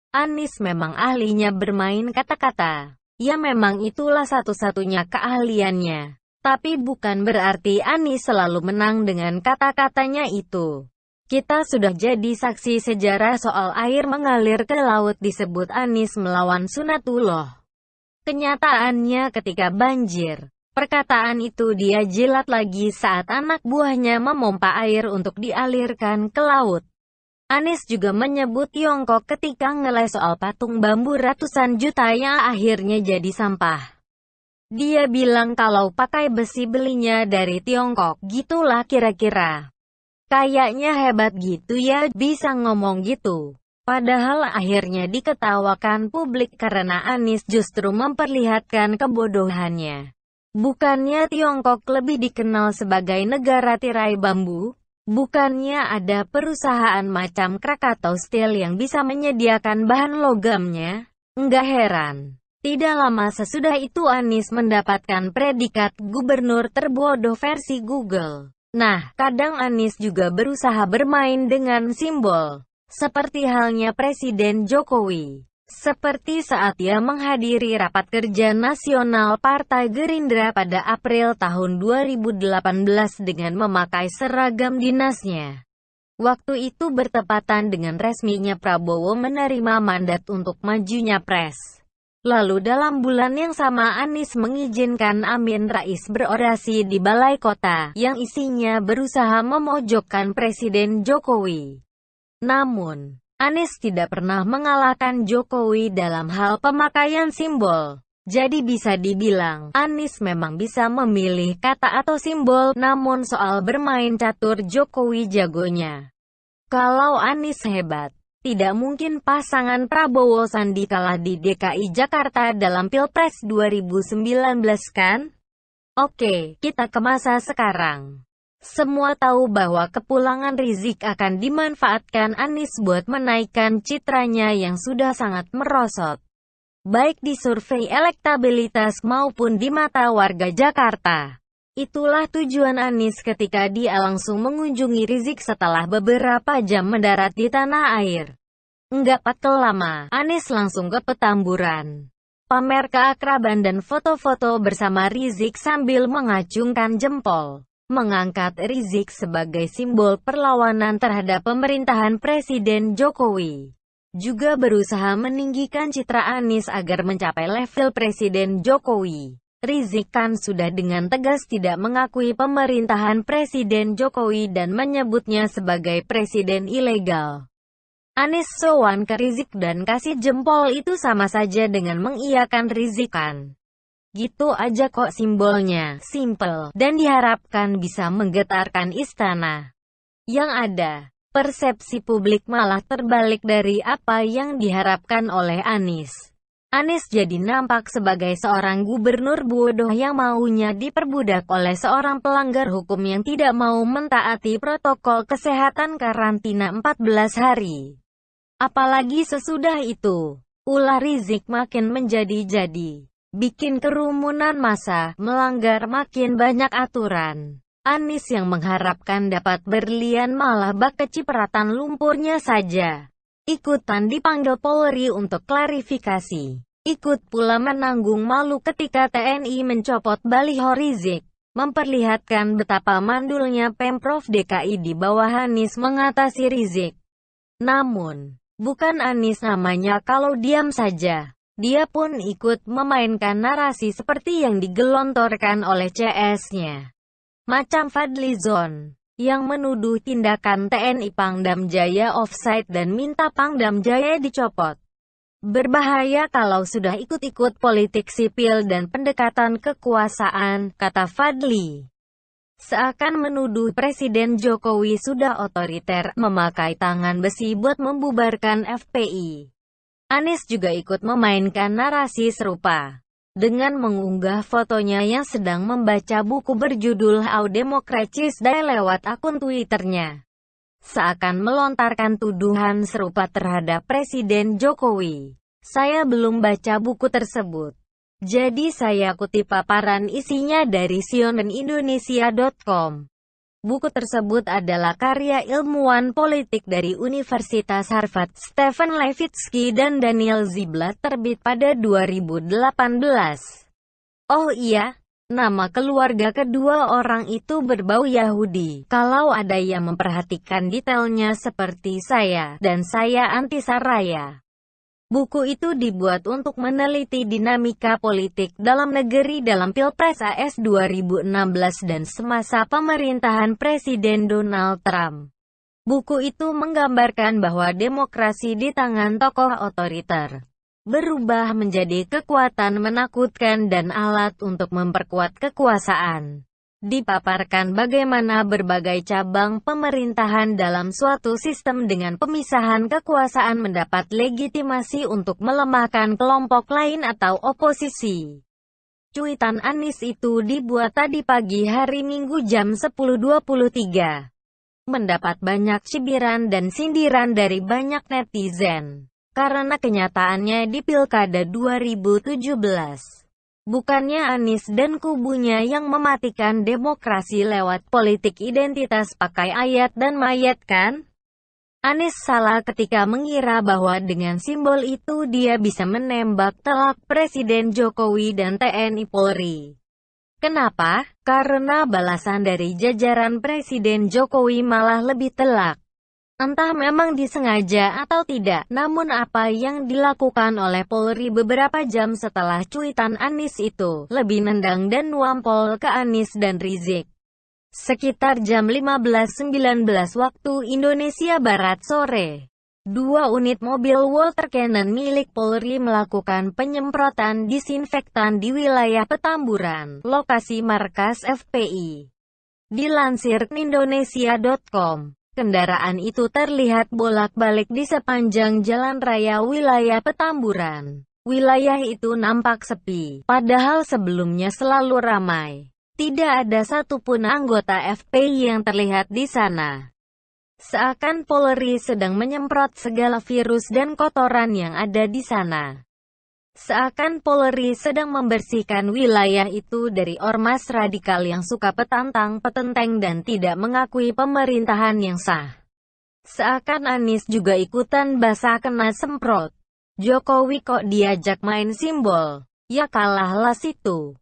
Anies memang ahlinya bermain kata-kata. Ya memang itulah satu-satunya keahliannya. Tapi bukan berarti Anies selalu menang dengan kata-katanya itu. Kita sudah jadi saksi sejarah soal air mengalir ke laut disebut Anies melawan Sunatullah. Kenyataannya ketika banjir, perkataan itu dia jilat lagi saat anak buahnya memompa air untuk dialirkan ke laut. Anies juga menyebut Tiongkok ketika ngeles soal patung bambu ratusan juta yang akhirnya jadi sampah. Dia bilang kalau pakai besi belinya dari Tiongkok, gitulah kira-kira. Kayaknya hebat gitu ya, bisa ngomong gitu. Padahal akhirnya diketawakan publik karena Anies justru memperlihatkan kebodohannya. Bukannya Tiongkok lebih dikenal sebagai negara tirai bambu? Bukannya ada perusahaan macam Krakatau Steel yang bisa menyediakan bahan logamnya? Nggak heran. Tidak lama sesudah itu Anies mendapatkan predikat gubernur terbodoh versi Google. Nah, kadang Anies juga berusaha bermain dengan simbol. Seperti halnya Presiden Jokowi. Seperti saat ia menghadiri rapat kerja nasional Partai Gerindra pada April tahun 2018 dengan memakai seragam dinasnya. Waktu itu bertepatan dengan resminya Prabowo menerima mandat untuk majunya pres. Lalu dalam bulan yang sama Anies mengizinkan Amin Rais berorasi di Balai Kota, yang isinya berusaha memojokkan Presiden Jokowi. Namun, Anies tidak pernah mengalahkan Jokowi dalam hal pemakaian simbol. Jadi bisa dibilang, Anies memang bisa memilih kata atau simbol, namun soal bermain catur Jokowi jagonya. Kalau Anies hebat, tidak mungkin pasangan Prabowo Sandi kalah di DKI Jakarta dalam Pilpres 2019 kan? Oke, kita ke masa sekarang. Semua tahu bahwa kepulangan Rizik akan dimanfaatkan Anies buat menaikkan citranya yang sudah sangat merosot. Baik di survei elektabilitas maupun di mata warga Jakarta. Itulah tujuan Anies ketika dia langsung mengunjungi Rizik setelah beberapa jam mendarat di tanah air. Enggak pakai lama, Anies langsung ke Petamburan. Pamer keakraban dan foto-foto bersama Rizik sambil mengacungkan jempol. Mengangkat Rizik sebagai simbol perlawanan terhadap pemerintahan Presiden Jokowi. Juga berusaha meninggikan citra Anies agar mencapai level Presiden Jokowi. Rizik kan sudah dengan tegas tidak mengakui pemerintahan Presiden Jokowi dan menyebutnya sebagai presiden ilegal. Anies sowan ke Rizik dan kasih jempol itu sama saja dengan mengiyakan Rizik kan. Gitu aja kok simbolnya, simple, dan diharapkan bisa menggetarkan istana. Yang ada, persepsi publik malah terbalik dari apa yang diharapkan oleh Anies. Anies jadi nampak sebagai seorang gubernur bodoh yang maunya diperbudak oleh seorang pelanggar hukum yang tidak mau mentaati protokol kesehatan karantina 14 hari. Apalagi sesudah itu, ulah Rizik makin menjadi-jadi. Bikin kerumunan massa, melanggar makin banyak aturan. Anies yang mengharapkan dapat berlian malah bak kecipratan lumpurnya saja. Ikutan dipanggil Polri untuk klarifikasi. Ikut pula menanggung malu ketika TNI mencopot baliho Rizik. Memperlihatkan betapa mandulnya Pemprov DKI di bawah Anies mengatasi Rizik. Namun, bukan Anies namanya kalau diam saja. Dia pun ikut memainkan narasi seperti yang digelontorkan oleh CS-nya. Macam Fadlizon, yang menuduh tindakan TNI Pangdam Jaya offside dan minta Pangdam Jaya dicopot. Berbahaya kalau sudah ikut-ikut politik sipil dan pendekatan kekuasaan, kata Fadli. Seakan menuduh Presiden Jokowi sudah otoriter, memakai tangan besi buat membubarkan FPI. Anies juga ikut memainkan narasi serupa, dengan mengunggah fotonya yang sedang membaca buku berjudul How Democracies Die lewat akun Twitternya. Seakan melontarkan tuduhan serupa terhadap Presiden Jokowi. Saya belum baca buku tersebut. Jadi saya kutip paparan isinya dari cnnindonesia.com. Buku tersebut adalah karya ilmuwan politik dari Universitas Harvard, Stephen Levitsky dan Daniel Ziblatt, terbit pada 2018. Oh iya, nama keluarga kedua orang itu berbau Yahudi. Kalau ada yang memperhatikan detailnya seperti saya, dan saya anti Saraya. Buku itu dibuat untuk meneliti dinamika politik dalam negeri dalam Pilpres AS 2016 dan semasa pemerintahan Presiden Donald Trump. Buku itu menggambarkan bahwa demokrasi di tangan tokoh otoriter berubah menjadi kekuatan menakutkan dan alat untuk memperkuat kekuasaan. Dipaparkan bagaimana berbagai cabang pemerintahan dalam suatu sistem dengan pemisahan kekuasaan mendapat legitimasi untuk melemahkan kelompok lain atau oposisi. Cuitan Anies itu dibuat tadi pagi hari Minggu jam 10.23. Mendapat banyak cibiran dan sindiran dari banyak netizen. Karena kenyataannya di Pilkada 2017. Bukannya Anies dan kubunya yang mematikan demokrasi lewat politik identitas pakai ayat dan mayat kan? Anies salah ketika mengira bahwa dengan simbol itu dia bisa menembak telak Presiden Jokowi dan TNI Polri. Kenapa? Karena balasan dari jajaran Presiden Jokowi malah lebih telak. Entah memang disengaja atau tidak, namun apa yang dilakukan oleh Polri beberapa jam setelah cuitan Anies itu, lebih nendang dan nuampol ke Anies dan Rizik. Sekitar jam 15.19 waktu Indonesia Barat sore, 2 unit mobil water cannon milik Polri melakukan penyemprotan disinfektan di wilayah Petamburan, lokasi markas FPI. Dilansir Indonesia.com. Kendaraan itu terlihat bolak-balik di sepanjang jalan raya wilayah Petamburan. Wilayah itu nampak sepi, padahal sebelumnya selalu ramai. Tidak ada satupun anggota FPI yang terlihat di sana. Seakan Polri sedang menyemprot segala virus dan kotoran yang ada di sana. Seakan Polri sedang membersihkan wilayah itu dari ormas radikal yang suka petantang petenteng dan tidak mengakui pemerintahan yang sah. Seakan Anies juga ikutan basah kena semprot. Jokowi kok diajak main simbol? Ya kalahlah situ.